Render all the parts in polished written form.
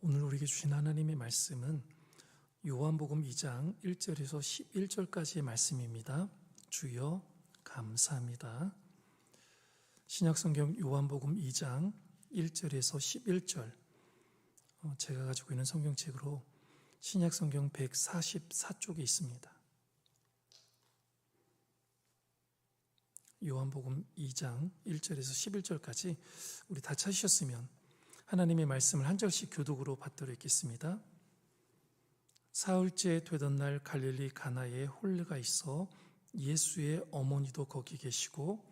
오늘 우리에게 주신 하나님의 말씀은 요한복음 2장 1절에서 11절까지의 말씀입니다. 주여 감사합니다. 신약성경 요한복음 2장 1절에서 11절, 제가 가지고 있는 성경책으로 신약성경 144쪽에 있습니다. 요한복음 2장 1절에서 11절까지 우리 다 찾으셨으면 하나님의 말씀을 한 절씩 교독으로 받들어 읽겠습니다. 사흘째 되던 날 갈릴리 가나에 홀레가 있어 예수의 어머니도 거기 계시고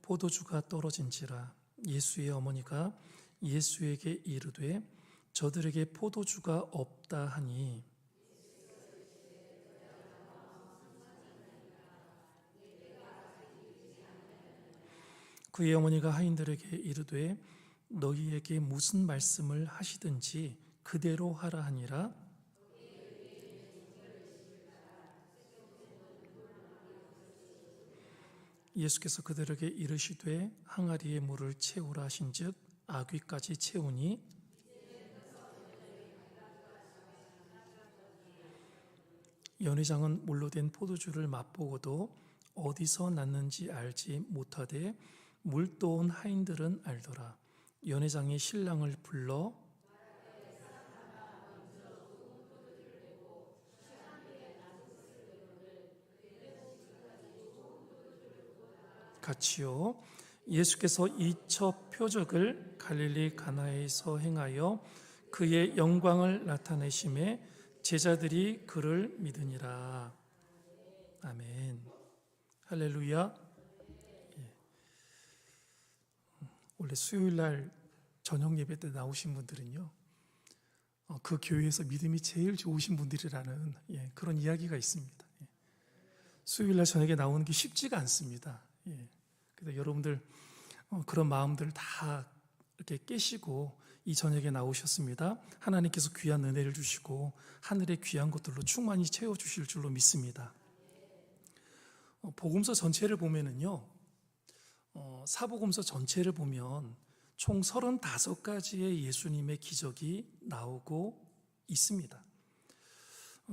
포도주가 떨어진지라. 예수의 어머니가 예수에게 이르되 저들에게 포도주가 없다 하니 그의 어머니가 하인들에게 이르되 너희에게 무슨 말씀을 하시든지 그대로 하라 하니라. 예수께서 그들에게 이르시되 항아리에 물을 채우라 하신즉 아귀까지 채우니 연회장은 물로 된 포도주를 맛보고도 어디서 났는지 알지 못하되 물 떠온 하인들은 알더라. 연회장이 신랑을 불러 같이요. 예수께서 이 첫 표적을 갈릴리 가나에서 행하여 그의 영광을 나타내심에 제자들이 그를 믿으니라. 아멘. 할렐루야. 원래 수요일날 저녁 예배 때 나오신 분들은요, 그 교회에서 믿음이 제일 좋으신 분들이라는 그런 이야기가 있습니다. 수요일날 저녁에 나오는 게 쉽지가 않습니다. 그래서 여러분들 그런 마음들 다 이렇게 깨시고 이 저녁에 나오셨습니다. 하나님께서 귀한 은혜를 주시고 하늘의 귀한 것들로 충만히 채워주실 줄로 믿습니다. 복음서 전체를 보면은요, 사복음서 전체를 보면 총 35가지의 예수님의 기적이 나오고 있습니다.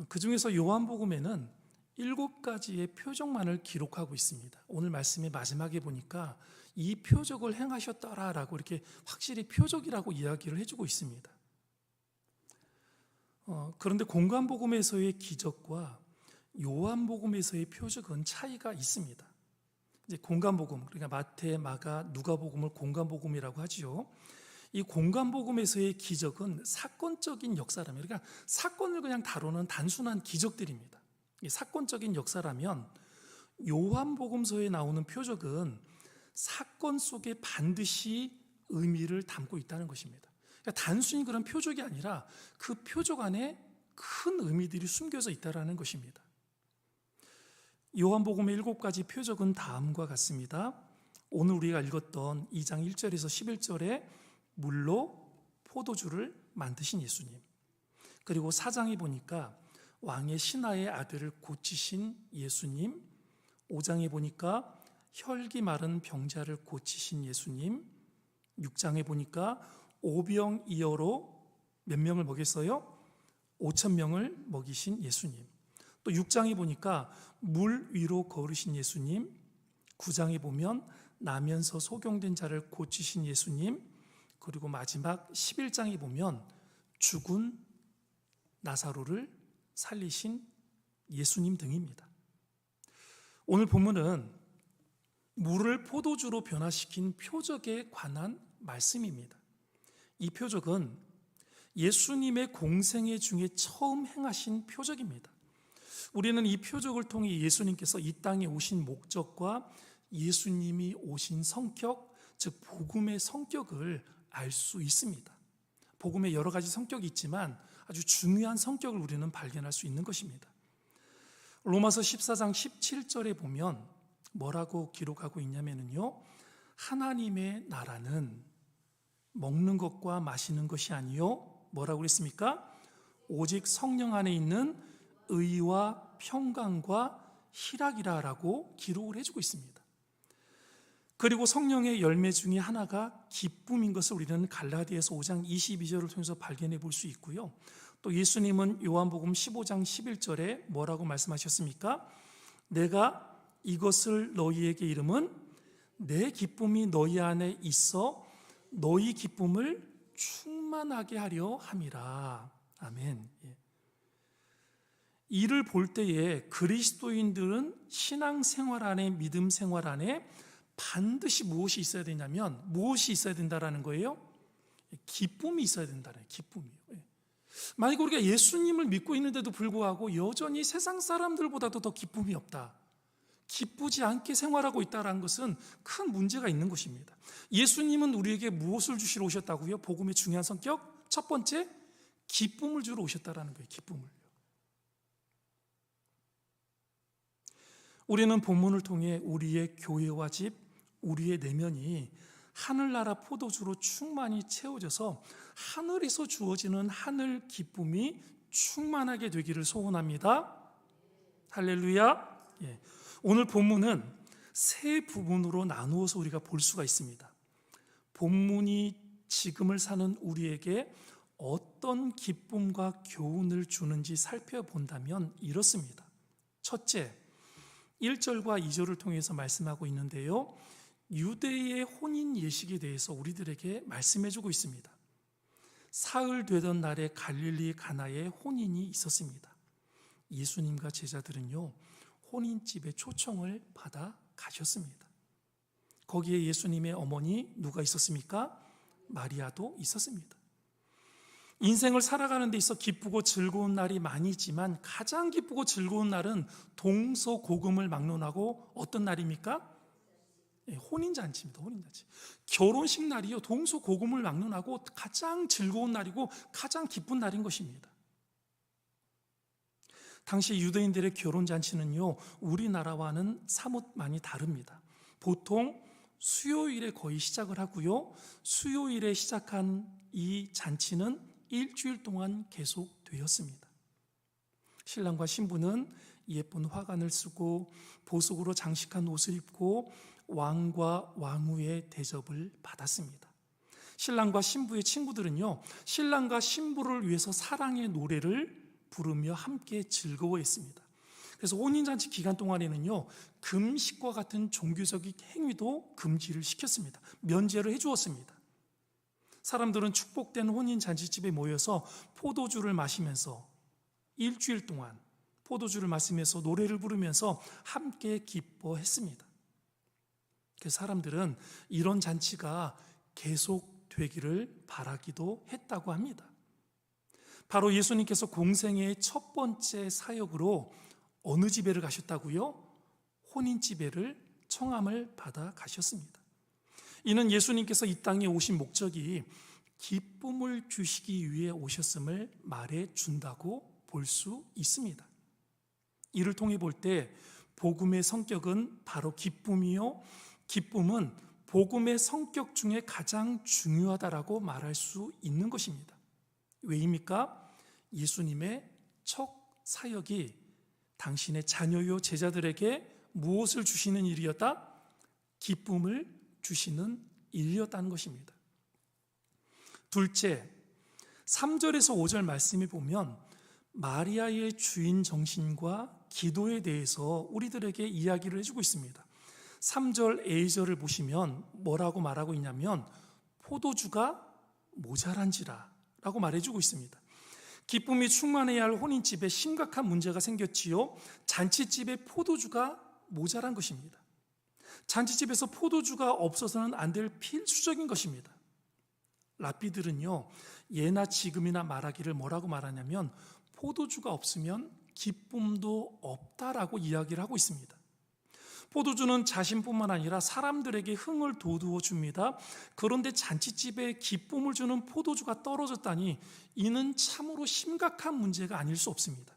그 중에서 요한복음에는 7가지의 표적만을 기록하고 있습니다. 오늘 말씀의 마지막에 보니까 이 표적을 행하셨더라라고 이렇게 확실히 표적이라고 이야기를 해주고 있습니다. 그런데 공관복음에서의 기적과 요한복음에서의 표적은 차이가 있습니다. 이제 공관복음, 그러니까 마태, 마가, 누가복음을 공관복음이라고 하지요. 이 공관복음에서의 기적은 사건적인 역사라면, 그러니까 사건을 그냥 다루는 단순한 기적들입니다. 사건적인 역사라면 요한복음서에 나오는 표적은 사건 속에 반드시 의미를 담고 있다는 것입니다. 그러니까 단순히 그런 표적이 아니라 그 표적 안에 큰 의미들이 숨겨져 있다는 것입니다. 요한복음의 7가지 표적은 다음과 같습니다. 오늘 우리가 읽었던 2장 1절에서 11절에 물로 포도주를 만드신 예수님, 그리고 4장에 보니까 왕의 신하의 아들을 고치신 예수님, 5장에 보니까 혈기 마른 병자를 고치신 예수님, 6장에 보니까 오병이어로 몇 명을 먹였어요? 5,000명을 먹이신 예수님, 또 6장에 보니까 물 위로 걸으신 예수님, 9장에 보면 나면서 소경된 자를 고치신 예수님, 그리고 마지막 11장에 보면 죽은 나사로를 살리신 예수님 등입니다. 오늘 본문은 물을 포도주로 변화시킨 표적에 관한 말씀입니다. 이 표적은 예수님의 공생애 중에 처음 행하신 표적입니다. 우리는 이 표적을 통해 예수님께서 이 땅에 오신 목적과 예수님이 오신 성격, 즉 복음의 성격을 알 수 있습니다. 복음의 여러 가지 성격이 있지만 아주 중요한 성격을 우리는 발견할 수 있는 것입니다. 로마서 14장 17절에 보면 뭐라고 기록하고 있냐면요, 하나님의 나라는 먹는 것과 마시는 것이 아니요, 뭐라고 그랬습니까? 오직 성령 안에 있는 의와 평강과 희락이라고 기록을 해주고 있습니다. 그리고 성령의 열매 중에 하나가 기쁨인 것을 우리는 갈라디아서 5장 22절을 통해서 발견해 볼 수 있고요. 또 예수님은 요한복음 15장 11절에 뭐라고 말씀하셨습니까? 내가 이것을 너희에게 이름은 내 기쁨이 너희 안에 있어 너희 기쁨을 충만하게 하려 함이라. 아멘. 이를 볼 때에 그리스도인들은 신앙생활 안에, 믿음 생활 안에 반드시 무엇이 있어야 되냐면, 무엇이 있어야 된다라는 거예요? 기쁨이 있어야 된다는 거예요. 기쁨이요. 만약 우리가 예수님을 믿고 있는데도 불구하고 여전히 세상 사람들보다도 더 기쁨이 없다, 기쁘지 않게 생활하고 있다는 것은 큰 문제가 있는 것입니다. 예수님은 우리에게 무엇을 주시러 오셨다고요? 복음의 중요한 성격, 첫 번째, 기쁨을 주러 오셨다는 거예요. 기쁨을. 우리는 본문을 통해 우리의 교회와 집, 우리의 내면이 하늘나라 포도주로 충만히 채워져서 하늘에서 주어지는 하늘 기쁨이 충만하게 되기를 소원합니다. 할렐루야. 오늘 본문은 세 부분으로 나누어서 우리가 볼 수가 있습니다. 본문이 지금을 사는 우리에게 어떤 기쁨과 교훈을 주는지 살펴본다면 이렇습니다. 첫째, 1절과 2절을 통해서 말씀하고 있는데요, 유대의 혼인 예식에 대해서 우리들에게 말씀해주고 있습니다. 사흘 되던 날에 갈릴리 가나에 혼인이 있었습니다. 예수님과 제자들은요, 혼인집에 초청을 받아 가셨습니다. 거기에 예수님의 어머니 누가 있었습니까? 마리아도 있었습니다. 인생을 살아가는 데 있어 기쁘고 즐거운 날이 많이 있지만 가장 기쁘고 즐거운 날은 동서고금을 막론하고 어떤 날입니까? 혼인잔치입니다. 혼인잔치. 결혼식 날이요, 동서고금을 막론하고 가장 즐거운 날이고 가장 기쁜 날인 것입니다. 당시 유대인들의 결혼잔치는요, 우리나라와는 사뭇 많이 다릅니다. 보통 수요일에 거의 시작을 하고요, 수요일에 시작한 이 잔치는 일주일 동안 계속되었습니다. 신랑과 신부는 예쁜 화관을 쓰고 보석으로 장식한 옷을 입고 왕과 왕후의 대접을 받았습니다. 신랑과 신부의 친구들은요, 신랑과 신부를 위해서 사랑의 노래를 부르며 함께 즐거워했습니다. 그래서 혼인잔치 기간 동안에는요, 금식과 같은 종교적인 행위도 금지를 시켰습니다. 면제를 해주었습니다. 사람들은 축복된 혼인잔치집에 모여서 포도주를 마시면서 일주일 동안 포도주를 마시면서 노래를 부르면서 함께 기뻐했습니다. 그래서 사람들은 이런 잔치가 계속되기를 바라기도 했다고 합니다. 바로 예수님께서 공생의 첫 번째 사역으로 어느 집에를 가셨다고요? 혼인집에를 청함을 받아 가셨습니다. 이는 예수님께서 이 땅에 오신 목적이 기쁨을 주시기 위해 오셨음을 말해 준다고 볼 수 있습니다. 이를 통해 볼 때 복음의 성격은 바로 기쁨이요, 기쁨은 복음의 성격 중에 가장 중요하다라고 말할 수 있는 것입니다. 왜입니까? 예수님의 첫 사역이 당신의 자녀요 제자들에게 무엇을 주시는 일이었다? 기쁨을 주시는 일이었다는 것입니다. 둘째, 3절에서 5절 말씀에 보면 마리아의 주인 정신과 기도에 대해서 우리들에게 이야기를 해주고 있습니다. 3절 A절을 보시면 뭐라고 말하고 있냐면 포도주가 모자란지라 라고 말해주고 있습니다. 기쁨이 충만해야 할 혼인집에 심각한 문제가 생겼지요. 잔치집에 포도주가 모자란 것입니다. 잔치집에서 포도주가 없어서는 안 될 필수적인 것입니다. 랍비들은요, 예나 지금이나 말하기를 뭐라고 말하냐면 포도주가 없으면 기쁨도 없다라고 이야기를 하고 있습니다. 포도주는 자신뿐만 아니라 사람들에게 흥을 돋우어 줍니다. 그런데 잔치집에 기쁨을 주는 포도주가 떨어졌다니 이는 참으로 심각한 문제가 아닐 수 없습니다.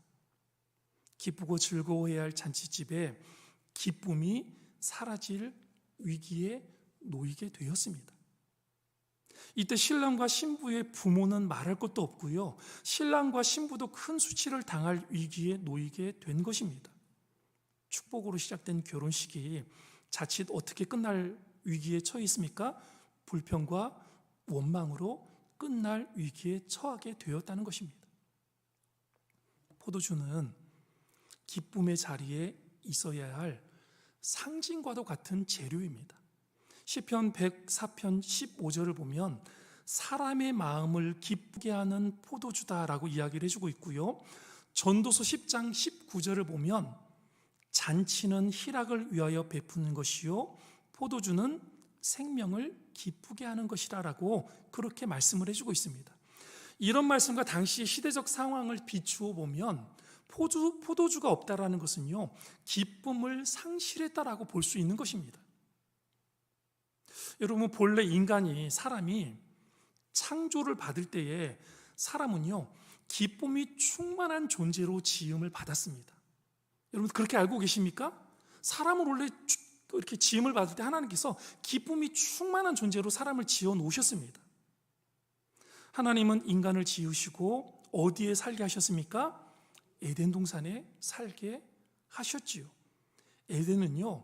기쁘고 즐거워해야 할 잔치집에 기쁨이 사라질 위기에 놓이게 되었습니다. 이때 신랑과 신부의 부모는 말할 것도 없고요, 신랑과 신부도 큰 수치를 당할 위기에 놓이게 된 것입니다. 축복으로 시작된 결혼식이 자칫 어떻게 끝날 위기에 처해 있습니까? 불평과 원망으로 끝날 위기에 처하게 되었다는 것입니다. 포도주는 기쁨의 자리에 있어야 할 상징과도 같은 재료입니다. 시편 104편 15절을 보면 사람의 마음을 기쁘게 하는 포도주다라고 이야기를 해주고 있고요. 전도서 10장 19절을 보면 잔치는 희락을 위하여 베푸는 것이요 포도주는 생명을 기쁘게 하는 것이라고 그렇게 말씀을 해주고 있습니다. 이런 말씀과 당시 시대적 상황을 비추어 보면 포도주가 없다라는 것은요 기쁨을 상실했다라고 볼 수 있는 것입니다. 여러분, 본래 사람이 창조를 받을 때에 사람은요 기쁨이 충만한 존재로 지음을 받았습니다. 여러분 그렇게 알고 계십니까? 사람은 원래 이렇게 지음을 받을 때 하나님께서 기쁨이 충만한 존재로 사람을 지어 놓으셨습니다. 하나님은 인간을 지으시고 어디에 살게 하셨습니까? 에덴 동산에 살게 하셨지요. 에덴은요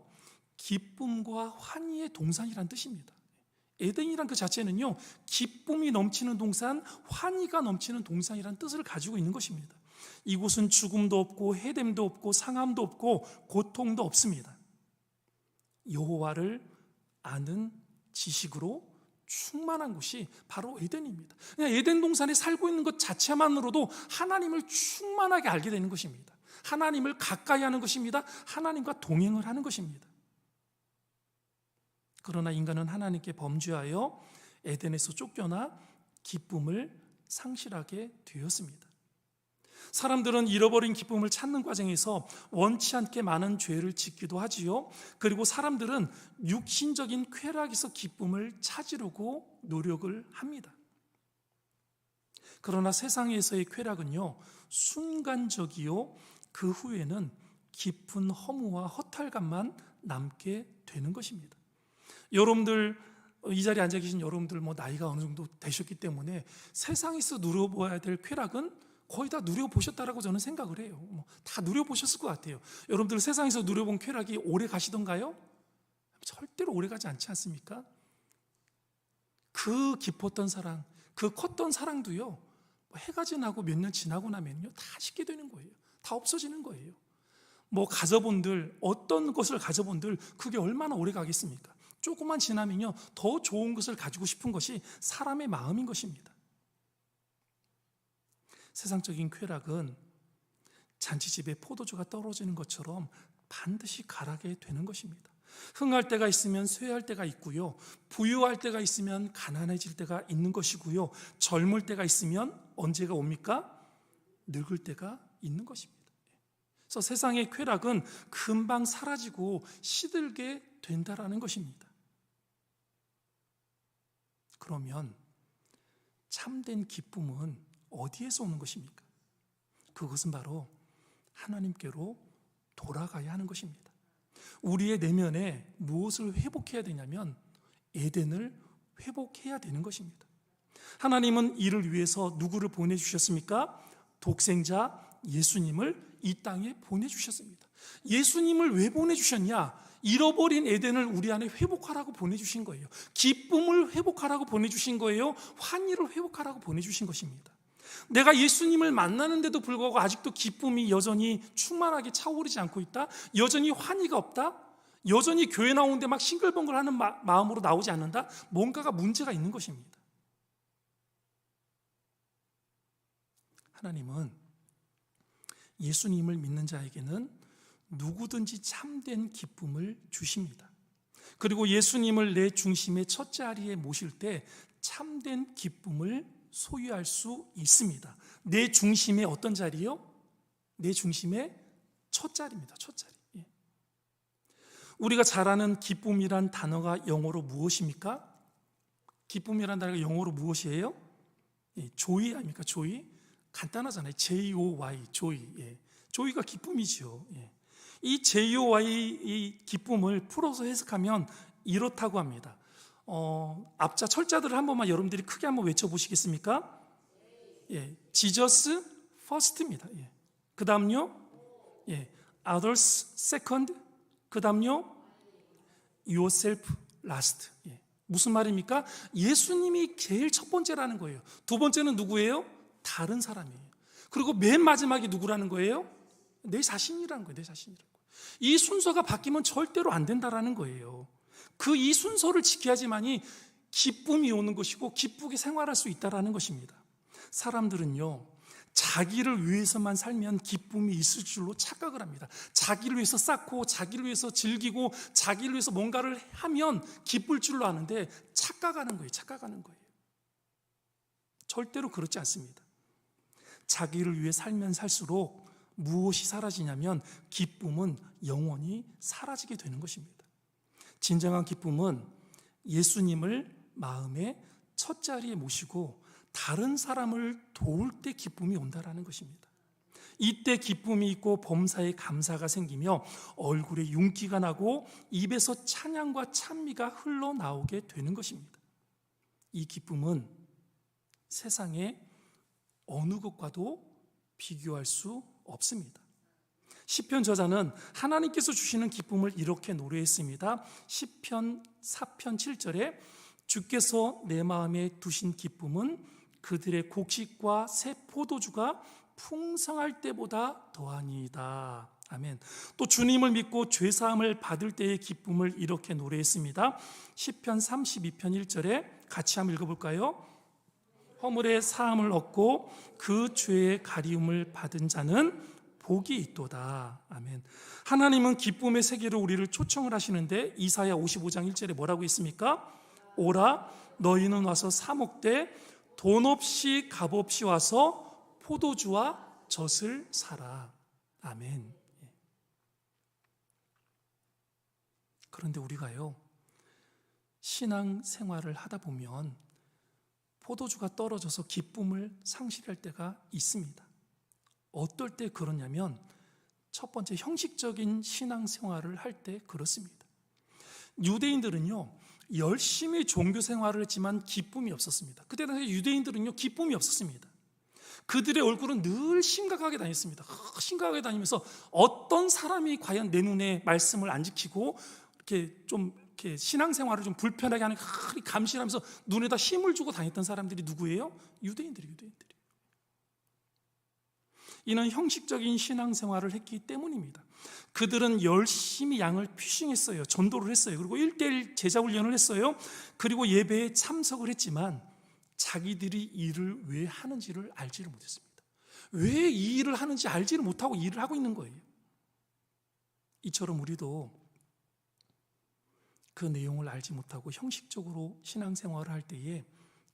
기쁨과 환희의 동산이란 뜻입니다. 에덴이란 그 자체는요 기쁨이 넘치는 동산, 환희가 넘치는 동산이란 뜻을 가지고 있는 것입니다. 이곳은 죽음도 없고 해됨도 없고 상함도 없고 고통도 없습니다. 여호와를 아는 지식으로 충만한 곳이 바로 에덴입니다. 그냥 에덴 동산에 살고 있는 것 자체만으로도 하나님을 충만하게 알게 되는 것입니다. 하나님을 가까이 하는 것입니다. 하나님과 동행을 하는 것입니다. 그러나 인간은 하나님께 범죄하여 에덴에서 쫓겨나 기쁨을 상실하게 되었습니다. 사람들은 잃어버린 기쁨을 찾는 과정에서 원치 않게 많은 죄를 짓기도 하지요. 그리고 사람들은 육신적인 쾌락에서 기쁨을 찾으려고 노력을 합니다. 그러나 세상에서의 쾌락은요 순간적이요 그 후에는 깊은 허무와 허탈감만 남게 되는 것입니다. 여러분들 이 자리에 앉아 계신 여러분들 나이가 어느 정도 되셨기 때문에 세상에서 누려보아야 될 쾌락은 거의 다 누려보셨다라고 저는 생각을 해요. 다 누려보셨을 것 같아요. 여러분들 세상에서 누려본 쾌락이 오래 가시던가요? 절대로 오래 가지 않지 않습니까? 그 깊었던 사랑, 그 컸던 사랑도요 해가 지나고 몇 년 지나고 나면요 다 식게 되는 거예요. 다 없어지는 거예요. 가져본들, 어떤 것을 가져본들 그게 얼마나 오래 가겠습니까? 조금만 지나면요 더 좋은 것을 가지고 싶은 것이 사람의 마음인 것입니다. 세상적인 쾌락은 잔치집에 포도주가 떨어지는 것처럼 반드시 가라게 되는 것입니다. 흥할 때가 있으면 쇠할 때가 있고요, 부유할 때가 있으면 가난해질 때가 있는 것이고요, 젊을 때가 있으면 언제가 옵니까? 늙을 때가 있는 것입니다. 그래서 세상의 쾌락은 금방 사라지고 시들게 된다라는 것입니다. 그러면 참된 기쁨은 어디에서 오는 것입니까? 그것은 바로 하나님께로 돌아가야 하는 것입니다. 우리의 내면에 무엇을 회복해야 되냐면 에덴을 회복해야 되는 것입니다. 하나님은 이를 위해서 누구를 보내주셨습니까? 독생자 예수님을 이 땅에 보내주셨습니다. 예수님을 왜 보내주셨냐? 잃어버린 에덴을 우리 안에 회복하라고 보내주신 거예요. 기쁨을 회복하라고 보내주신 거예요. 환희를 회복하라고 보내주신 것입니다. 내가 예수님을 만나는데도 불구하고 아직도 기쁨이 여전히 충만하게 차오르지 않고 있다? 여전히 환희가 없다? 여전히 교회 나오는데 막 싱글벙글하는 마음으로 나오지 않는다? 뭔가가 문제가 있는 것입니다. 하나님은 예수님을 믿는 자에게는 누구든지 참된 기쁨을 주십니다. 그리고 예수님을 내 중심의 첫 자리에 모실 때 참된 기쁨을 소유할 수 있습니다. 내 중심의 어떤 자리요? 내 중심의 첫 자리입니다. 첫 자리. 우리가 잘 아는 기쁨이란 단어가 영어로 무엇입니까? 기쁨이란 단어가 영어로 무엇이에요? 조이 아닙니까? 조이? 간단하잖아요. J-O-Y, 조이. 조이가 기쁨이죠. 이 J-O-Y 이 기쁨을 풀어서 해석하면 이렇다고 합니다. 앞자 철자들을 한 번만 여러분들이 크게 한번 외쳐보시겠습니까? Jesus first입니다. 그 다음요, others second, 그 다음요, yourself 라스트. 무슨 말입니까? 예수님이 제일 첫 번째라는 거예요. 두 번째는 누구예요? 다른 사람이에요. 그리고 맨 마지막이 누구라는 거예요? 내 자신이라는 거예요. 내 자신이라는 거예요. 이 순서가 바뀌면 절대로 안 된다라는 거예요. 그 이 순서를 지켜야지만이 기쁨이 오는 것이고 기쁘게 생활할 수 있다라는 것입니다. 사람들은요, 자기를 위해서만 살면 기쁨이 있을 줄로 착각을 합니다. 자기를 위해서 쌓고 자기를 위해서 즐기고 자기를 위해서 뭔가를 하면 기쁠 줄로 아는데 착각하는 거예요. 착각하는 거예요. 절대로 그렇지 않습니다. 자기를 위해 살면 살수록 무엇이 사라지냐면 기쁨은 영원히 사라지게 되는 것입니다. 진정한 기쁨은 예수님을 마음의 첫 자리에 모시고 다른 사람을 도울 때 기쁨이 온다라는 것입니다. 이때 기쁨이 있고 범사에 감사가 생기며 얼굴에 윤기가 나고 입에서 찬양과 찬미가 흘러나오게 되는 것입니다. 이 기쁨은 세상의 어느 것과도 비교할 수 없습니다. 시편 저자는 하나님께서 주시는 기쁨을 이렇게 노래했습니다. 시편 4편 7절에 주께서 내 마음에 두신 기쁨은 그들의 곡식과 새 포도주가 풍성할 때보다 더하니이다. 아멘. 또 주님을 믿고 죄사함을 받을 때의 기쁨을 이렇게 노래했습니다. 시편 32편 1절에 같이 한번 읽어볼까요? 허물의 사함을 얻고 그 죄의 가리움을 받은 자는 복이 있도다. 아멘. 하나님은 기쁨의 세계로 우리를 초청을 하시는데 이사야 55장 1절에 뭐라고 있습니까? 오라 너희는 와서 사 먹되 돈 없이 값 없이 와서 포도주와 젖을 사라. 아멘. 그런데 우리가요, 신앙 생활을 하다 보면 포도주가 떨어져서 기쁨을 상실할 때가 있습니다. 어떨 때 그러냐면 첫 번째 형식적인 신앙 생활을 할 때 그렇습니다. 유대인들은요, 열심히 종교 생활을 했지만 기쁨이 없었습니다. 그때 당시 유대인들은요, 기쁨이 없었습니다. 그들의 얼굴은 늘 심각하게 다녔습니다. 심각하게 다니면서 어떤 사람이 과연 내 눈에 말씀을 안 지키고 이렇게 신앙생활을 좀 불편하게 하는 감시하면서 눈에다 힘을 주고 다녔던 사람들이 누구예요? 유대인들이. 이는 형식적인 신앙생활을 했기 때문입니다. 그들은 열심히 양을 피싱했어요. 전도를 했어요. 그리고 1:1 제자훈련을 했어요. 그리고 예배에 참석을 했지만 자기들이 일을 왜 하는지를 알지를 못했습니다. 왜 이 일을 하는지 알지를 못하고 일을 하고 있는 거예요. 이처럼 우리도 그 내용을 알지 못하고 형식적으로 신앙생활을 할 때에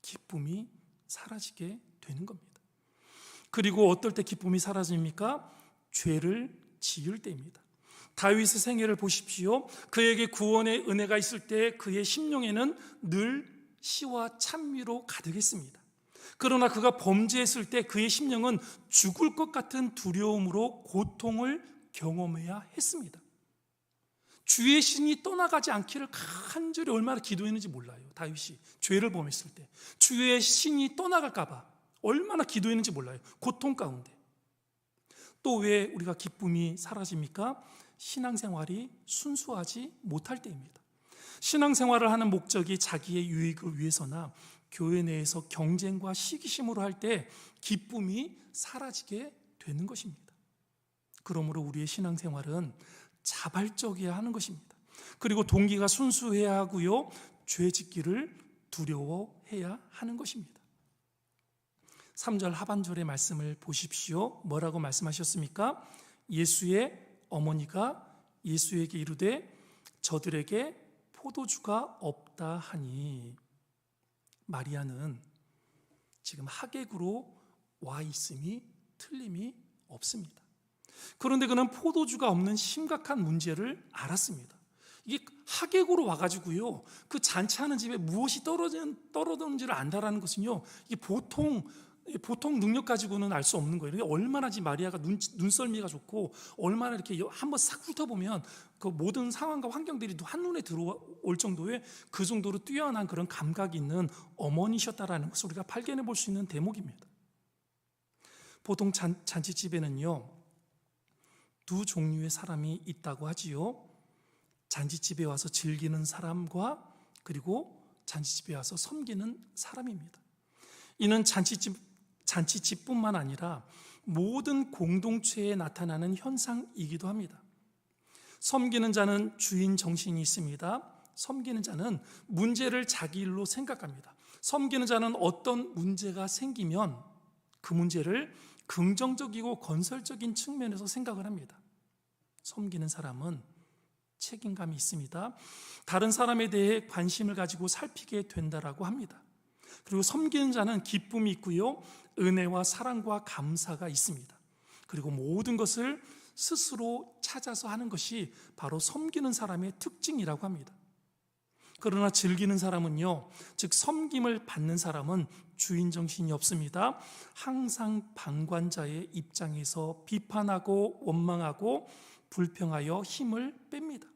기쁨이 사라지게 되는 겁니다. 그리고 어떨 때 기쁨이 사라집니까? 죄를 지을 때입니다. 다윗의 생애를 보십시오. 그에게 구원의 은혜가 있을 때 그의 심령에는 늘 시와 찬미로 가득했습니다. 그러나 그가 범죄했을 때 그의 심령은 죽을 것 같은 두려움으로 고통을 경험해야 했습니다. 주의 신이 떠나가지 않기를 간절히 얼마나 기도했는지 몰라요. 다윗이 죄를 범했을 때 주의 신이 떠나갈까 봐 얼마나 기도했는지 몰라요. 고통 가운데. 또 왜 우리가 기쁨이 사라집니까? 신앙생활이 순수하지 못할 때입니다. 신앙생활을 하는 목적이 자기의 유익을 위해서나 교회 내에서 경쟁과 시기심으로 할 때 기쁨이 사라지게 되는 것입니다. 그러므로 우리의 신앙생활은 자발적이어야 하는 것입니다. 그리고 동기가 순수해야 하고요, 죄 짓기를 두려워해야 하는 것입니다. 3절 하반절의 말씀을 보십시오. 뭐라고 말씀하셨습니까? 예수의 어머니가 예수에게 이르되 저들에게 포도주가 없다 하니, 마리아는 지금 하객으로 와 있음이 틀림이 없습니다. 그런데 그는 포도주가 없는 심각한 문제를 알았습니다. 이게 하객으로 와가지고요, 그 잔치하는 집에 무엇이 떨어졌는지를 안다라는 것은요, 이게 보통 능력 가지고는 알 수 없는 거예요. 얼마나 지금 마리아가 눈썰미가 좋고 얼마나 이렇게 한번 싹 훑어보면 그 모든 상황과 환경들이 한눈에 들어올 정도의 그 정도로 뛰어난 그런 감각이 있는 어머니셨다라는 것을 우리가 발견해 볼 수 있는 대목입니다. 보통 잔치집에는요, 두 종류의 사람이 있다고 하지요. 잔치집에 와서 즐기는 사람과 그리고 잔치집에 와서 섬기는 사람입니다. 이는 잔치집뿐만 아니라 모든 공동체에 나타나는 현상이기도 합니다. 섬기는 자는 주인 정신이 있습니다. 섬기는 자는 문제를 자기 일로 생각합니다. 섬기는 자는 어떤 문제가 생기면 그 문제를 긍정적이고 건설적인 측면에서 생각을 합니다. 섬기는 사람은 책임감이 있습니다. 다른 사람에 대해 관심을 가지고 살피게 된다라고 합니다. 그리고 섬기는 자는 기쁨이 있고요, 은혜와 사랑과 감사가 있습니다. 그리고 모든 것을 스스로 찾아서 하는 것이 바로 섬기는 사람의 특징이라고 합니다. 그러나 즐기는 사람은요, 즉 섬김을 받는 사람은 주인 정신이 없습니다. 항상 방관자의 입장에서 비판하고 원망하고 불평하여 힘을 뺍니다.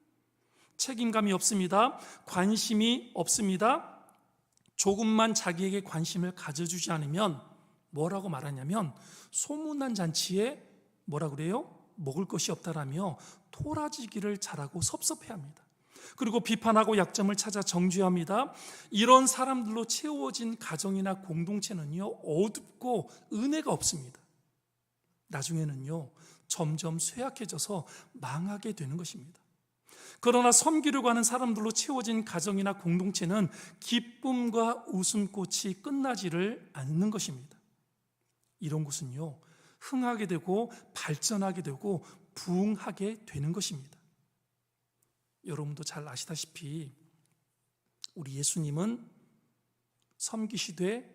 책임감이 없습니다. 관심이 없습니다. 조금만 자기에게 관심을 가져주지 않으면 뭐라고 말하냐면 소문난 잔치에 뭐라 그래요? 먹을 것이 없다라며 토라지기를 잘하고 섭섭해합니다. 그리고 비판하고 약점을 찾아 정죄합니다. 이런 사람들로 채워진 가정이나 공동체는요, 어둡고 은혜가 없습니다. 나중에는요, 점점 쇠약해져서 망하게 되는 것입니다. 그러나 섬기려고 하는 사람들로 채워진 가정이나 공동체는 기쁨과 웃음꽃이 끝나지를 않는 것입니다. 이런 곳은요, 흥하게 되고 발전하게 되고 부흥하게 되는 것입니다. 여러분도 잘 아시다시피 우리 예수님은 섬기시되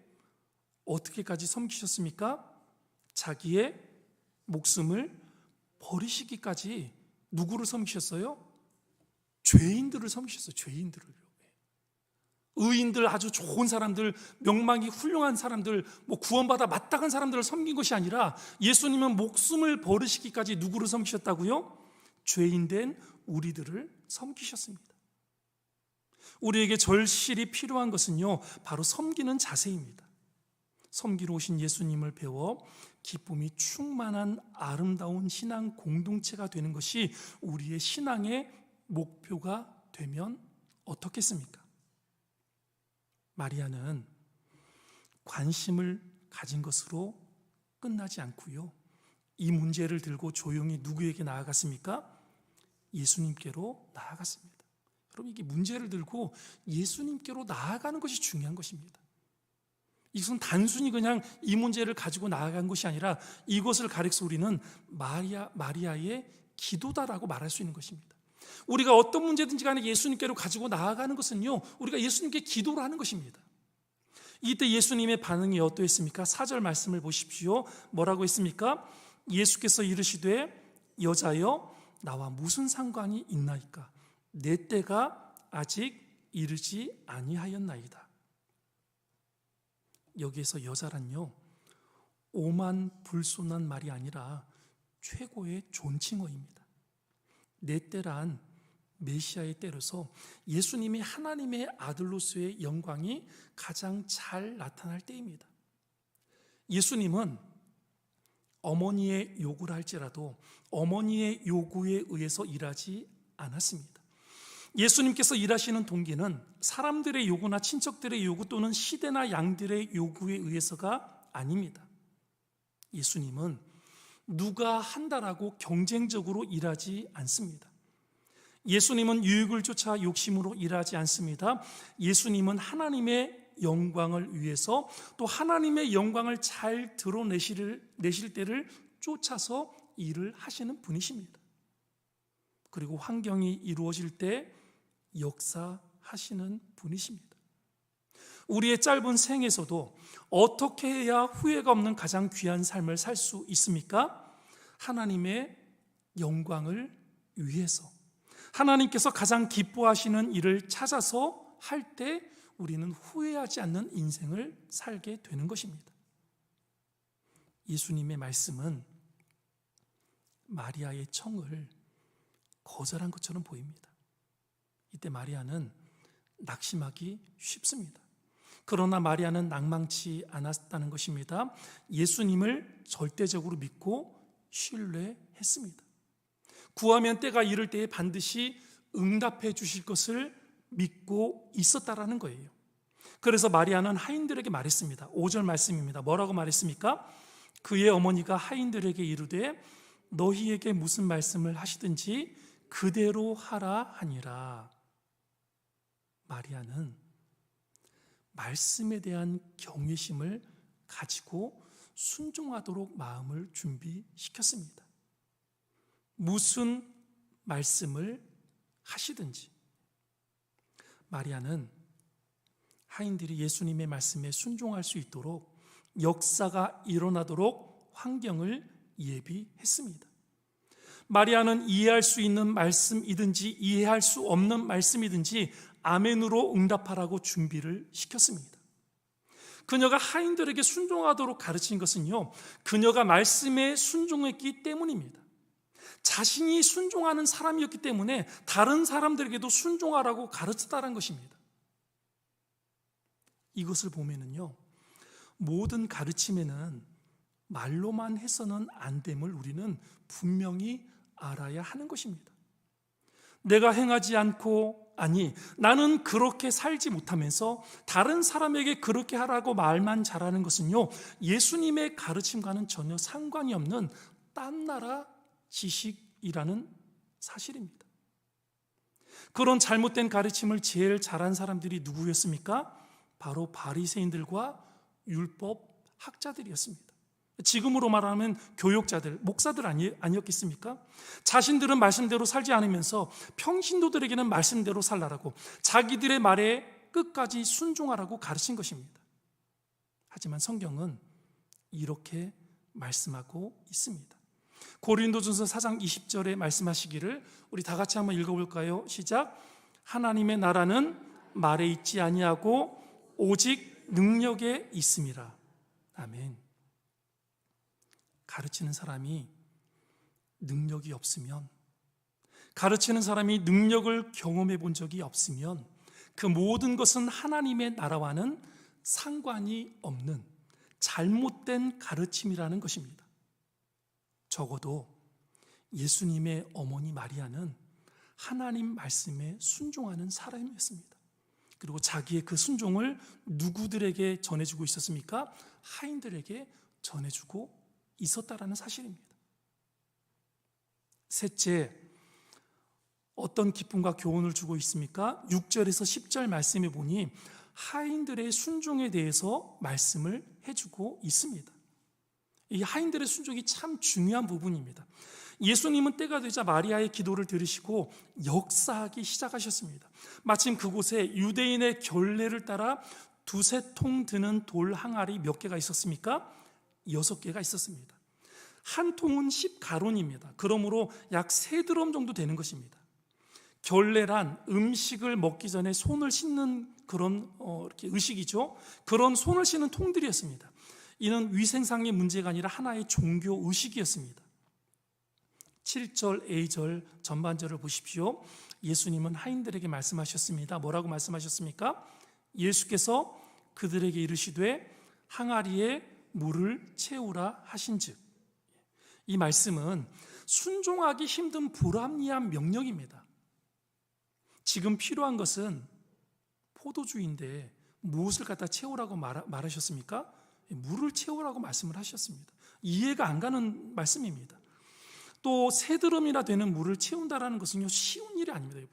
어떻게까지 섬기셨습니까? 자기의 목숨을 버리시기까지 누구를 섬기셨어요? 죄인들을 섬기셨어요. 죄인들을요. 의인들, 아주 좋은 사람들, 명망이 훌륭한 사람들, 구원받아 마땅한 사람들을 섬긴 것이 아니라 예수님은 목숨을 버리시기까지 누구를 섬기셨다고요? 죄인된 우리들을 섬기셨습니다. 우리에게 절실히 필요한 것은요, 바로 섬기는 자세입니다. 섬기러 오신 예수님을 배워 기쁨이 충만한 아름다운 신앙 공동체가 되는 것이 우리의 신앙의 목표가 되면 어떻겠습니까? 마리아는 관심을 가진 것으로 끝나지 않고요, 이 문제를 들고 조용히 누구에게 나아갔습니까? 예수님께로 나아갔습니다. 여러분, 이게 문제를 들고 예수님께로 나아가는 것이 중요한 것입니다. 이것은 단순히 그냥 이 문제를 가지고 나아간 것이 아니라 이것을 가리켜서 우리는 마리아의 기도다라고 말할 수 있는 것입니다. 우리가 어떤 문제든지 간에 예수님께로 가지고 나아가는 것은요, 우리가 예수님께 기도를 하는 것입니다. 이때 예수님의 반응이 어떠했습니까? 4절 말씀을 보십시오. 뭐라고 했습니까? 예수께서 이르시되 여자여 나와 무슨 상관이 있나이까? 내 때가 아직 이르지 아니하였나이다. 여기에서 여자란요, 오만불손한 말이 아니라 최고의 존칭어입니다. 내 때란 메시아의 때로서 예수님이 하나님의 아들로서의 영광이 가장 잘 나타날 때입니다. 예수님은 어머니의 요구를 할지라도 어머니의 요구에 의해서 일하지 않았습니다. 예수님께서 일하시는 동기는 사람들의 요구나 친척들의 요구 또는 시대나 양들의 요구에 의해서가 아닙니다. 예수님은 누가 한다라고 경쟁적으로 일하지 않습니다. 예수님은 유익을 쫓아 욕심으로 일하지 않습니다. 예수님은 하나님의 영광을 위해서 또 하나님의 영광을 잘 드러내실 때를 쫓아서 일을 하시는 분이십니다. 그리고 환경이 이루어질 때 역사하시는 분이십니다. 우리의 짧은 생에서도 어떻게 해야 후회가 없는 가장 귀한 삶을 살 수 있습니까? 하나님의 영광을 위해서, 하나님께서 가장 기뻐하시는 일을 찾아서 할 때 우리는 후회하지 않는 인생을 살게 되는 것입니다. 예수님의 말씀은 마리아의 청을 거절한 것처럼 보입니다. 이때 마리아는 낙심하기 쉽습니다. 그러나 마리아는 낭망치 않았다는 것입니다. 예수님을 절대적으로 믿고 신뢰했습니다. 구하면 때가 이를 때에 반드시 응답해 주실 것을 믿고 있었다라는 거예요. 그래서 마리아는 하인들에게 말했습니다. 5절 말씀입니다. 뭐라고 말했습니까? 그의 어머니가 하인들에게 이르되 너희에게 무슨 말씀을 하시든지 그대로 하라 하니라. 마리아는 말씀에 대한 경외심을 가지고 순종하도록 마음을 준비시켰습니다. 무슨 말씀을 하시든지. 마리아는 하인들이 예수님의 말씀에 순종할 수 있도록 역사가 일어나도록 환경을 예비했습니다. 마리아는 이해할 수 있는 말씀이든지 이해할 수 없는 말씀이든지 아멘으로 응답하라고 준비를 시켰습니다. 그녀가 하인들에게 순종하도록 가르친 것은요, 그녀가 말씀에 순종했기 때문입니다. 자신이 순종하는 사람이었기 때문에 다른 사람들에게도 순종하라고 가르쳤다는 것입니다. 이것을 보면은요, 모든 가르침에는 말로만 해서는 안 됨을 우리는 분명히 알아야 하는 것입니다. 내가 행하지 않고, 아니 나는 그렇게 살지 못하면서 다른 사람에게 그렇게 하라고 말만 잘하는 것은요, 예수님의 가르침과는 전혀 상관이 없는 딴 나라 지식이라는 사실입니다. 그런 잘못된 가르침을 제일 잘한 사람들이 누구였습니까? 바로 바리새인들과 율법 학자들이었습니다. 지금으로 말하면 교역자들, 목사들 아니었겠습니까? 자신들은 말씀대로 살지 않으면서 평신도들에게는 말씀대로 살라라고, 자기들의 말에 끝까지 순종하라고 가르친 것입니다. 하지만 성경은 이렇게 말씀하고 있습니다. 고린도전서 4장 20절에 말씀하시기를 우리 다 같이 한번 읽어볼까요? 시작. 하나님의 나라는 말에 있지 아니하고 오직 능력에 있음이라. 아멘. 가르치는 사람이 능력이 없으면, 가르치는 사람이 능력을 경험해 본 적이 없으면 그 모든 것은 하나님의 나라와는 상관이 없는 잘못된 가르침이라는 것입니다. 적어도 예수님의 어머니 마리아는 하나님 말씀에 순종하는 사람이었습니다. 그리고 자기의 그 순종을 누구들에게 전해주고 있었습니까? 하인들에게 전해주고 있었다라는 사실입니다. 셋째, 어떤 기쁨과 교훈을 주고 있습니까? 6절에서 10절 말씀에 보니 하인들의 순종에 대해서 말씀을 해주고 있습니다. 이 하인들의 순종이 참 중요한 부분입니다. 예수님은 때가 되자 마리아의 기도를 들으시고 역사하기 시작하셨습니다. 마침 그곳에 유대인의 결례를 따라 두세 통 드는 돌 항아리 몇 개가 있었습니까? 6개가 있었습니다. 한 통은 10가론입니다. 그러므로 약 3드럼 정도 되는 것입니다. 결례란 음식을 먹기 전에 손을 씻는 그런 이렇게 의식이죠. 그런 손을 씻는 통들이었습니다. 이는 위생상의 문제가 아니라 하나의 종교 의식이었습니다. 7절, A절 전반절을 보십시오. 예수님은 하인들에게 말씀하셨습니다. 뭐라고 말씀하셨습니까? 예수께서 그들에게 이르시되 항아리에 물을 채우라 하신즉. 이 말씀은 순종하기 힘든 불합리한 명령입니다. 지금 필요한 것은 포도주인데 무엇을 갖다 채우라고 말하셨습니까? 물을 채우라고 말씀을 하셨습니다. 이해가 안 가는 말씀입니다. 또 3드럼이나 되는 물을 채운다라는 것은요, 쉬운 일이 아닙니다.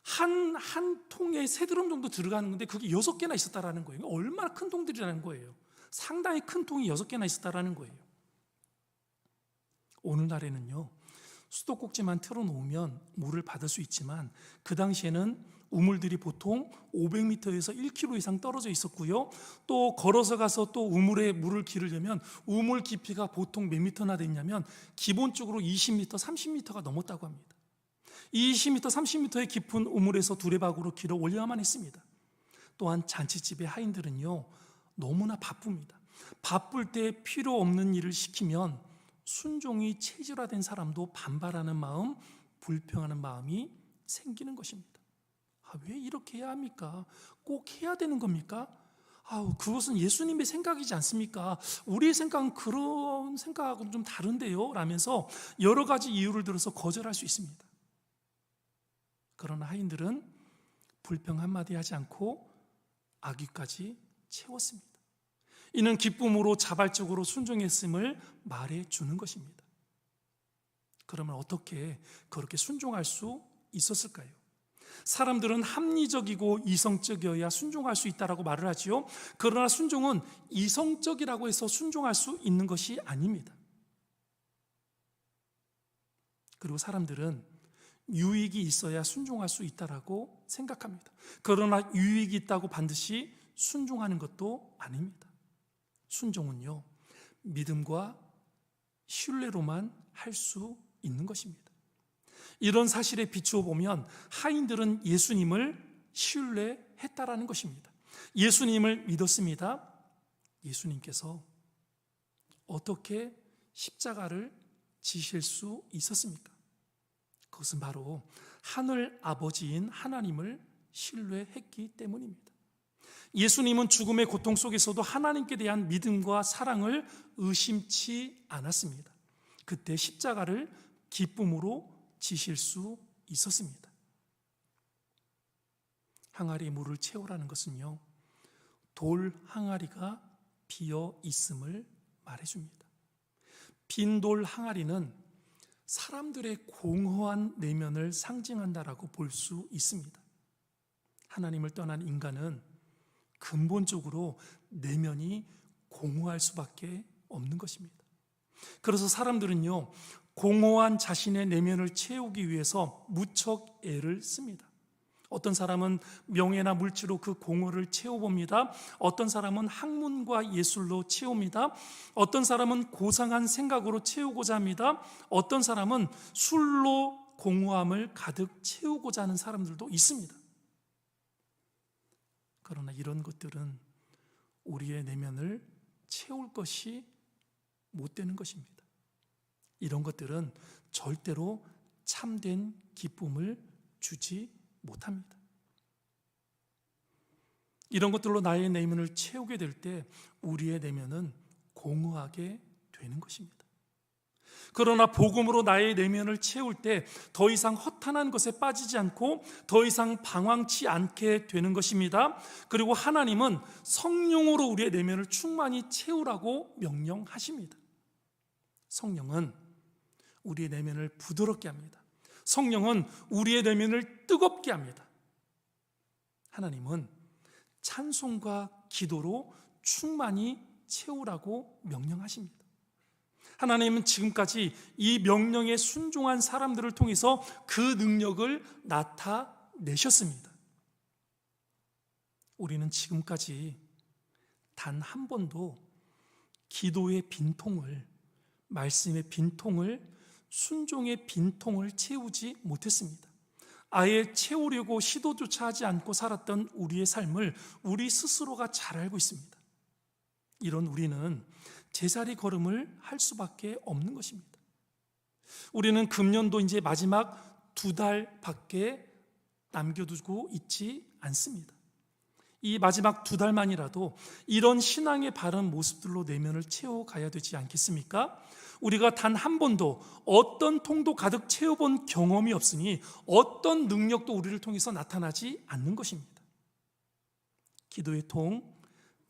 한 통에 3드럼 정도 들어가는 건데 그게 6개나 있었다라는 거예요. 얼마나 큰 통들이라는 거예요. 상당히 큰 통이 6개나 있었다라는 거예요. 오늘날에는요, 수도꼭지만 틀어놓으면 물을 받을 수 있지만 그 당시에는 우물들이 보통 500m에서 1km 이상 떨어져 있었고요, 또 걸어서 가서 또 우물에 물을 기르려면 우물 깊이가 보통 몇 미터나 됐냐면 기본적으로 20m, 30m가 넘었다고 합니다. 20m, 30m의 깊은 우물에서 두레박으로 길어 올려야만 했습니다. 또한 잔치집의 하인들은요, 너무나 바쁩니다. 바쁠 때 필요 없는 일을 시키면 순종이 체질화된 사람도 반발하는 마음, 불평하는 마음이 생기는 것입니다. 왜 이렇게 해야 합니까? 꼭 해야 되는 겁니까? 그것은 예수님의 생각이지 않습니까? 우리의 생각은 그런 생각하고는 좀 다른데요? 라면서 여러 가지 이유를 들어서 거절할 수 있습니다. 그러나 하인들은 불평 한마디 하지 않고 아귀까지 채웠습니다. 이는 기쁨으로 자발적으로 순종했음을 말해주는 것입니다. 그러면 어떻게 그렇게 순종할 수 있었을까요? 사람들은 합리적이고 이성적이어야 순종할 수 있다라고 말을 하지요. 그러나 순종은 이성적이라고 해서 순종할 수 있는 것이 아닙니다. 그리고 사람들은 유익이 있어야 순종할 수 있다라고 생각합니다. 그러나 유익이 있다고 반드시 순종하는 것도 아닙니다. 순종은요, 믿음과 신뢰로만 할 수 있는 것입니다. 이런 사실에 비추어 보면 하인들은 예수님을 신뢰했다라는 것입니다. 예수님을 믿었습니다. 예수님께서 어떻게 십자가를 지실 수 있었습니까? 그것은 바로 하늘 아버지인 하나님을 신뢰했기 때문입니다. 예수님은 죽음의 고통 속에서도 하나님께 대한 믿음과 사랑을 의심치 않았습니다. 그때 십자가를 기쁨으로 지실 수 있었습니다. 항아리에 물을 채우라는 것은요, 돌 항아리가 비어 있음을 말해줍니다. 빈 돌 항아리는 사람들의 공허한 내면을 상징한다라고 볼 수 있습니다. 하나님을 떠난 인간은 근본적으로 내면이 공허할 수밖에 없는 것입니다. 그래서 사람들은요, 공허한 자신의 내면을 채우기 위해서 무척 애를 씁니다. 어떤 사람은 명예나 물질로 그 공허를 채워봅니다. 어떤 사람은 학문과 예술로 채웁니다. 어떤 사람은 고상한 생각으로 채우고자 합니다. 어떤 사람은 술로 공허함을 가득 채우고자 하는 사람들도 있습니다. 그러나 이런 것들은 우리의 내면을 채울 것이 못 되는 것입니다. 이런 것들은 절대로 참된 기쁨을 주지 못합니다. 이런 것들로 나의 내면을 채우게 될 때 우리의 내면은 공허하게 되는 것입니다. 그러나 복음으로 나의 내면을 채울 때 더 이상 허탄한 것에 빠지지 않고 더 이상 방황치 않게 되는 것입니다. 그리고 하나님은 성령으로 우리의 내면을 충만히 채우라고 명령하십니다. 성령은 우리의 내면을 부드럽게 합니다. 성령은 우리의 내면을 뜨겁게 합니다. 하나님은 찬송과 기도로 충만히 채우라고 명령하십니다. 하나님은 지금까지 이 명령에 순종한 사람들을 통해서 그 능력을 나타내셨습니다. 우리는 지금까지 단 한 번도 기도의 빈통을, 말씀의 빈통을, 순종의 빈통을 채우지 못했습니다. 아예 채우려고 시도조차 하지 않고 살았던 우리의 삶을 우리 스스로가 잘 알고 있습니다. 이런 우리는 제자리 걸음을 할 수밖에 없는 것입니다. 우리는 금년도 이제 마지막 2달밖에 남겨두고 있지 않습니다. 이 마지막 2달만이라도 이런 신앙의 바른 모습들로 내면을 채워가야 되지 않겠습니까? 우리가 단 한 번도 어떤 통도 가득 채워본 경험이 없으니 어떤 능력도 우리를 통해서 나타나지 않는 것입니다. 기도의 통,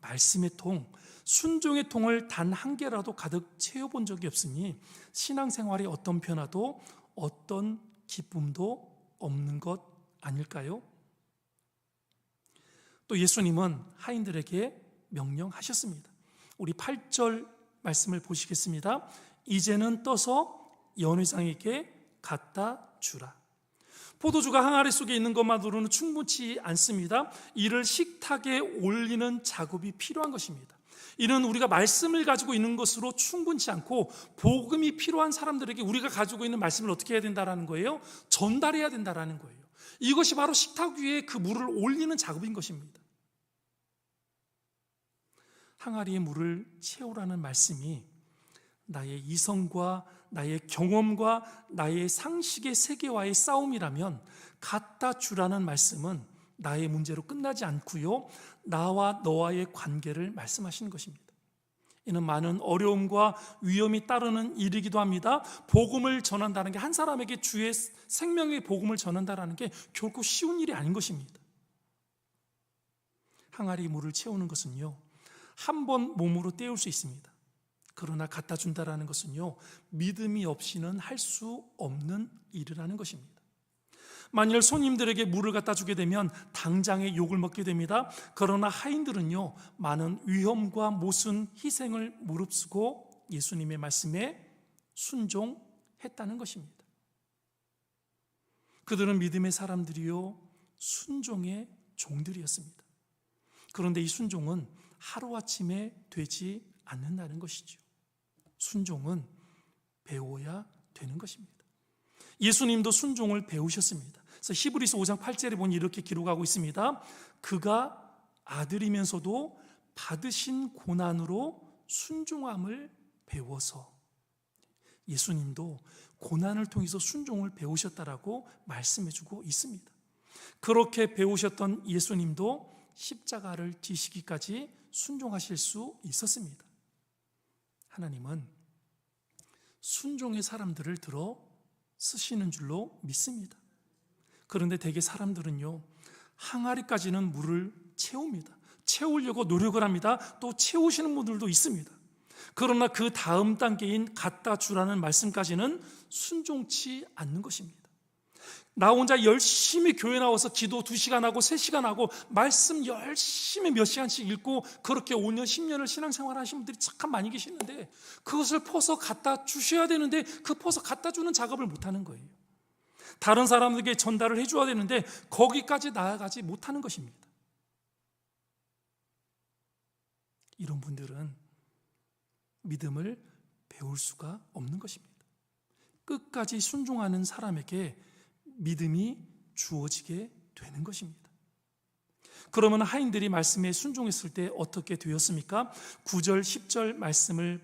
말씀의 통, 순종의 통을 단 한 개라도 가득 채워본 적이 없으니 신앙생활에 어떤 변화도 어떤 기쁨도 없는 것 아닐까요? 또 예수님은 하인들에게 명령하셨습니다. 우리 8절 말씀을 보시겠습니다. 이제는 떠서 연회장에게 갖다 주라. 포도주가 항아리 속에 있는 것만으로는 충분치 않습니다. 이를 식탁에 올리는 작업이 필요한 것입니다. 이는 우리가 말씀을 가지고 있는 것으로 충분치 않고 복음이 필요한 사람들에게 우리가 가지고 있는 말씀을 어떻게 해야 된다는 거예요? 전달해야 된다는 거예요. 이것이 바로 식탁 위에 그 물을 올리는 작업인 것입니다. 항아리에 물을 채우라는 말씀이 나의 이성과 나의 경험과 나의 상식의 세계와의 싸움이라면 갖다 주라는 말씀은 나의 문제로 끝나지 않고요, 나와 너와의 관계를 말씀하시는 것입니다. 이는 많은 어려움과 위험이 따르는 일이기도 합니다. 복음을 전한다는 게, 한 사람에게 주의 생명의 복음을 전한다는 게 결코 쉬운 일이 아닌 것입니다. 항아리 물을 채우는 것은요, 한 번 몸으로 때울 수 있습니다. 그러나 갖다 준다라는 것은요, 믿음이 없이는 할 수 없는 일이라는 것입니다. 만일 손님들에게 물을 갖다 주게 되면 당장에 욕을 먹게 됩니다. 그러나 하인들은요, 많은 위험과 모순, 희생을 무릅쓰고 예수님의 말씀에 순종했다는 것입니다. 그들은 믿음의 사람들이요, 순종의 종들이었습니다. 그런데 이 순종은 하루아침에 되지 않는다는 것이죠. 순종은 배워야 되는 것입니다. 예수님도 순종을 배우셨습니다. 그래서 히브리서 5장 8절에 보니 이렇게 기록하고 있습니다. 그가 아들이면서도 받으신 고난으로 순종함을 배워서, 예수님도 고난을 통해서 순종을 배우셨다라고 말씀해주고 있습니다. 그렇게 배우셨던 예수님도 십자가를 지시기까지 순종하실 수 있었습니다. 하나님은 순종의 사람들을 들어 쓰시는 줄로 믿습니다. 그런데 대개 사람들은요, 항아리까지는 물을 채웁니다. 채우려고 노력을 합니다. 또 채우시는 분들도 있습니다. 그러나 그 다음 단계인 갖다 주라는 말씀까지는 순종치 않는 것입니다. 나 혼자 열심히 교회 나와서 기도 2시간 하고 3시간 하고 말씀 열심히 몇 시간씩 읽고 그렇게 5년 10년을 신앙생활 하신 분들이 참 많이 계시는데, 그것을 퍼서 갖다 주셔야 되는데 그 퍼서 갖다 주는 작업을 못하는 거예요. 다른 사람들에게 전달을 해줘야 되는데 거기까지 나아가지 못하는 것입니다. 이런 분들은 믿음을 배울 수가 없는 것입니다. 끝까지 순종하는 사람에게 믿음이 주어지게 되는 것입니다. 그러면 하인들이 말씀에 순종했을 때 어떻게 되었습니까? 9절 10절 말씀을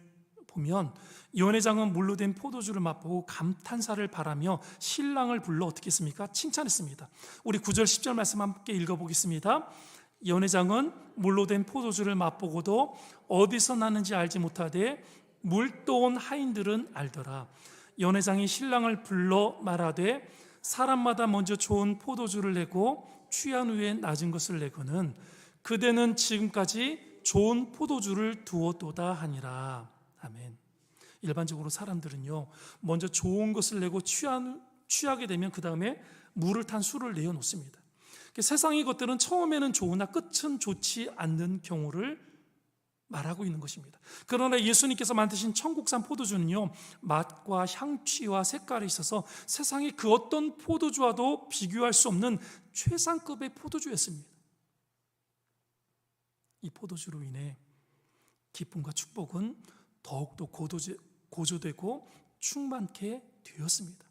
보면 연회장은 물로 된 포도주를 맛보고 감탄사를 바라며 신랑을 불러 어떻게 했습니까? 칭찬했습니다. 우리 9절 10절 말씀 함께 읽어보겠습니다. 연회장은 물로 된 포도주를 맛보고도 어디서 나는지 알지 못하되 물도온 하인들은 알더라. 연회장이 신랑을 불러 말하되 사람마다 먼저 좋은 포도주를 내고 취한 후에 낮은 것을 내고는 그대는 지금까지 좋은 포도주를 두었도다 하니라. 아멘. 일반적으로 사람들은요, 먼저 좋은 것을 내고 취하게 되면 그 다음에 물을 탄 술을 내어놓습니다. 세상의 것들은 처음에는 좋으나 끝은 좋지 않는 경우를 말하고 있는 것입니다. 그러나 예수님께서 만드신 천국산 포도주는요, 맛과 향취와 색깔이 있어서 세상의 그 어떤 포도주와도 비교할 수 없는 최상급의 포도주였습니다. 이 포도주로 인해 기쁨과 축복은 더욱더 고조되고 충만케 되었습니다.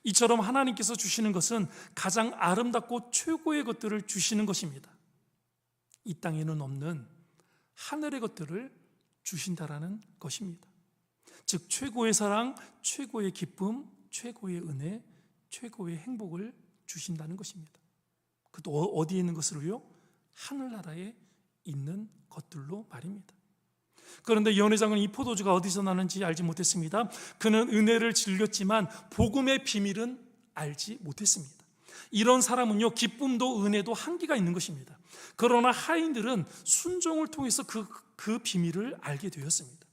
이처럼 하나님께서 주시는 것은 가장 아름답고 최고의 것들을 주시는 것입니다. 이 땅에는 없는 하늘의 것들을 주신다라는 것입니다. 즉 최고의 사랑, 최고의 기쁨, 최고의 은혜, 최고의 행복을 주신다는 것입니다. 그것도 어디에 있는 것으로요? 하늘나라에 있는 것들로 말입니다. 그런데 연회장은 이 포도주가 어디서 나는지 알지 못했습니다. 그는 은혜를 즐겼지만 복음의 비밀은 알지 못했습니다. 이런 사람은요, 기쁨도 은혜도 한계가 있는 것입니다. 그러나 하인들은 순종을 통해서 그 비밀을 알게 되었습니다.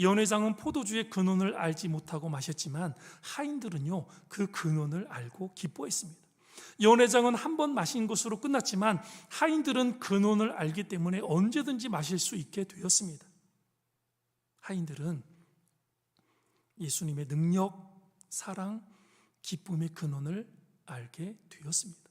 연회장은 포도주의 근원을 알지 못하고 마셨지만 하인들은요, 그 근원을 알고 기뻐했습니다. 연회장은 한 번 마신 것으로 끝났지만 하인들은 근원을 알기 때문에 언제든지 마실 수 있게 되었습니다. 하인들은 예수님의 능력, 사랑, 기쁨의 근원을 알게 되었습니다.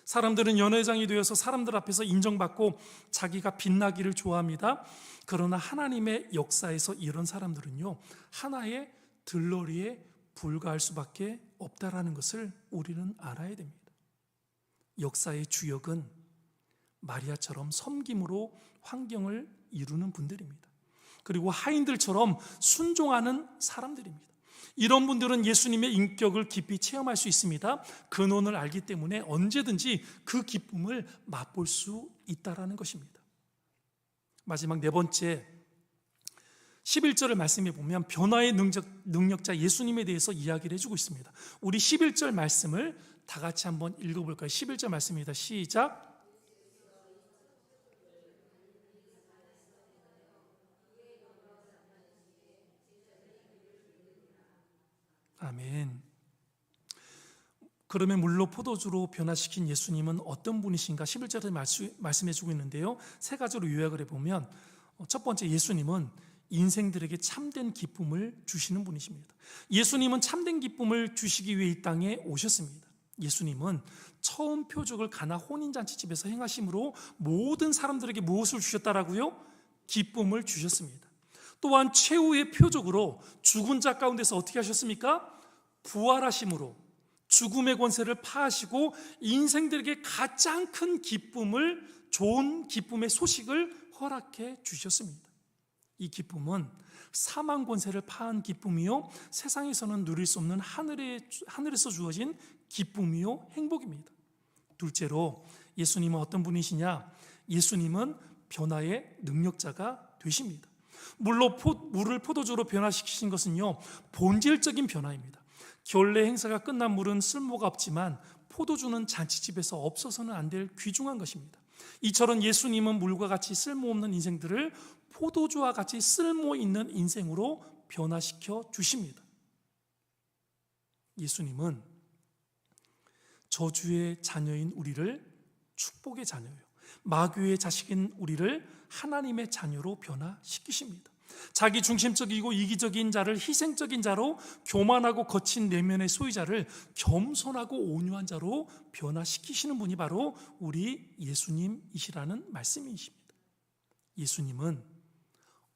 사람들은 연회장이 되어서 사람들 앞에서 인정받고 자기가 빛나기를 좋아합니다. 그러나 하나님의 역사에서 이런 사람들은요, 하나의 들러리에 불과할 수밖에 없다라는 것을 우리는 알아야 됩니다. 역사의 주역은 마리아처럼 섬김으로 환경을 이루는 분들입니다. 그리고 하인들처럼 순종하는 사람들입니다. 이런 분들은 예수님의 인격을 깊이 체험할 수 있습니다. 근원을 알기 때문에 언제든지 그 기쁨을 맛볼 수 있다라는 것입니다. 마지막 네 번째, 11절을 말씀해 보면 변화의 능력자 예수님에 대해서 이야기를 해주고 있습니다. 우리 11절 말씀을 다 같이 한번 읽어볼까요? 11절 말씀입니다. 시작. 아멘. 그러면 물로 포도주로 변화시킨 예수님은 어떤 분이신가 11절에 말씀해주고 있는데요, 세 가지로 요약을 해보면, 첫 번째, 예수님은 인생들에게 참된 기쁨을 주시는 분이십니다. 예수님은 참된 기쁨을 주시기 위해 이 땅에 오셨습니다. 예수님은 처음 표적을 가나 혼인잔치집에서 행하심으로 모든 사람들에게 무엇을 주셨다라고요? 기쁨을 주셨습니다. 또한 최후의 표적으로 죽은 자 가운데서 어떻게 하셨습니까? 부활하심으로 죽음의 권세를 파하시고 인생들에게 가장 큰 기쁨을, 좋은 기쁨의 소식을 허락해 주셨습니다. 이 기쁨은 사망 권세를 파한 기쁨이요, 세상에서는 누릴 수 없는 하늘에서 주어진 기쁨이요, 행복입니다. 둘째로, 예수님은 어떤 분이시냐? 예수님은 변화의 능력자가 되십니다. 물을 포도주로 변화시키신 것은요, 본질적인 변화입니다. 결례 행사가 끝난 물은 쓸모가 없지만 포도주는 잔치집에서 없어서는 안 될 귀중한 것입니다. 이처럼 예수님은 물과 같이 쓸모없는 인생들을 포도주와 같이 쓸모있는 인생으로 변화시켜 주십니다. 예수님은 저주의 자녀인 우리를 축복의 자녀요, 마귀의 자식인 우리를 하나님의 자녀로 변화시키십니다. 자기 중심적이고 이기적인 자를 희생적인 자로, 교만하고 거친 내면의 소유자를 겸손하고 온유한 자로 변화시키시는 분이 바로 우리 예수님이시라는 말씀이십니다. 예수님은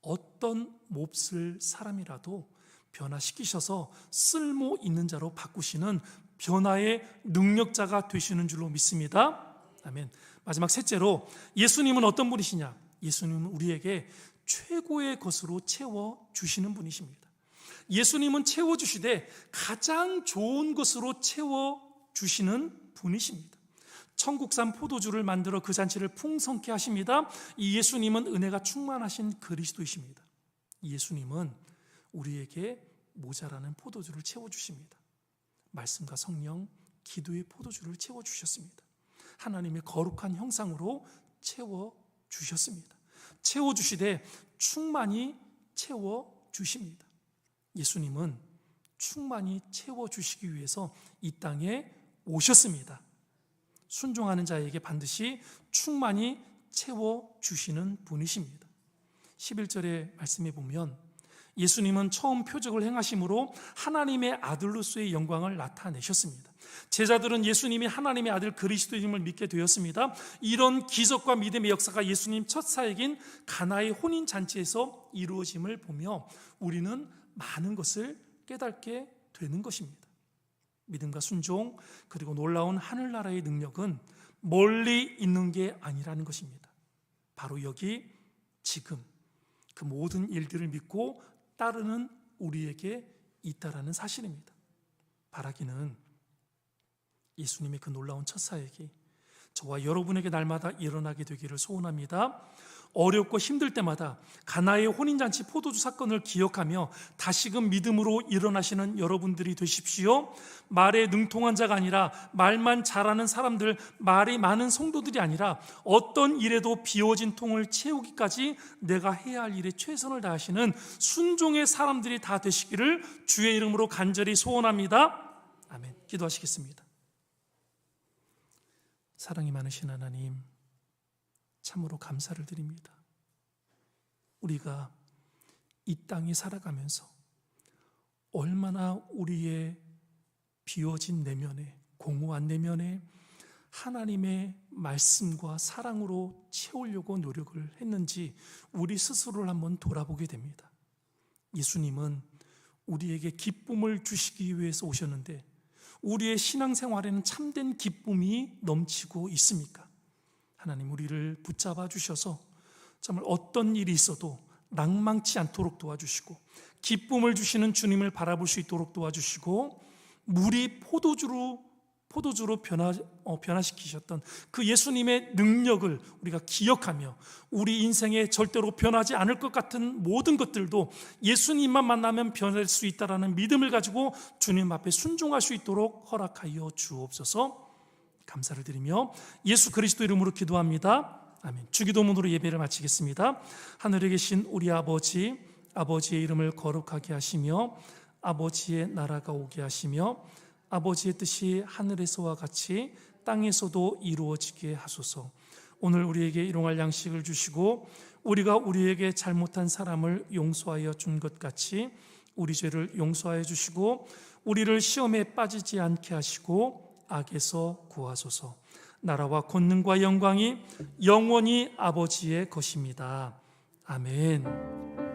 어떤 몹쓸 사람이라도 변화시키셔서 쓸모 있는 자로 바꾸시는 변화의 능력자가 되시는 줄로 믿습니다. 아멘. 마지막 셋째로, 예수님은 어떤 분이시냐? 예수님은 우리에게 최고의 것으로 채워주시는 분이십니다. 예수님은 채워주시되 가장 좋은 것으로 채워주시는 분이십니다. 천국산 포도주를 만들어 그 잔치를 풍성케 하십니다. 이 예수님은 은혜가 충만하신 그리스도이십니다. 예수님은 우리에게 모자라는 포도주를 채워주십니다. 말씀과 성령, 기도의 포도주를 채워주셨습니다. 하나님의 거룩한 형상으로 채워주셨습니다. 채워주시되 충만히 채워주십니다. 예수님은 충만히 채워주시기 위해서 이 땅에 오셨습니다. 순종하는 자에게 반드시 충만히 채워주시는 분이십니다. 11절의 말씀에 보면 예수님은 처음 표적을 행하심으로 하나님의 아들로서의 영광을 나타내셨습니다. 제자들은 예수님이 하나님의 아들 그리스도임을 믿게 되었습니다. 이런 기적과 믿음의 역사가 예수님 첫 사역인 가나의 혼인잔치에서 이루어짐을 보며 우리는 많은 것을 깨닫게 되는 것입니다. 믿음과 순종, 그리고 놀라운 하늘나라의 능력은 멀리 있는 게 아니라는 것입니다. 바로 여기 지금 그 모든 일들을 믿고 따르는 우리에게 있다라는 사실입니다. 바라기는 예수님의 그 놀라운 첫 사역이 저와 여러분에게 날마다 일어나게 되기를 소원합니다. 어렵고 힘들 때마다 가나의 혼인잔치 포도주 사건을 기억하며 다시금 믿음으로 일어나시는 여러분들이 되십시오. 말에 능통한 자가 아니라 말만 잘하는 사람들, 말이 많은 성도들이 아니라 어떤 일에도 비워진 통을 채우기까지 내가 해야 할 일에 최선을 다하시는 순종의 사람들이 다 되시기를 주의 이름으로 간절히 소원합니다. 아멘. 기도하시겠습니다. 사랑이 많으신 하나님, 참으로 감사를 드립니다. 우리가 이 땅에 살아가면서 얼마나 우리의 비워진 내면에, 공허한 내면에 하나님의 말씀과 사랑으로 채우려고 노력을 했는지 우리 스스로를 한번 돌아보게 됩니다. 예수님은 우리에게 기쁨을 주시기 위해서 오셨는데 우리의 신앙생활에는 참된 기쁨이 넘치고 있습니까? 하나님, 우리를 붙잡아 주셔서 정말 어떤 일이 있어도 낭망치 않도록 도와주시고 기쁨을 주시는 주님을 바라볼 수 있도록 도와주시고 물이 포도주로 변화시키셨던 그 예수님의 능력을 우리가 기억하며 우리 인생에 절대로 변하지 않을 것 같은 모든 것들도 예수님만 만나면 변할 수 있다는 믿음을 가지고 주님 앞에 순종할 수 있도록 허락하여 주옵소서. 감사를 드리며 예수 그리스도 이름으로 기도합니다. 아멘. 주기도문으로 예배를 마치겠습니다. 하늘에 계신 우리 아버지, 아버지의 이름을 거룩하게 하시며 아버지의 나라가 오게 하시며 아버지의 뜻이 하늘에서와 같이 땅에서도 이루어지게 하소서. 오늘 우리에게 일용할 양식을 주시고 우리가 우리에게 잘못한 사람을 용서하여 준 것 같이 우리 죄를 용서하여 주시고 우리를 시험에 빠지지 않게 하시고 악에서 구하소서. 나라와 권능과 영광이 영원히 아버지의 것입니다. 아멘.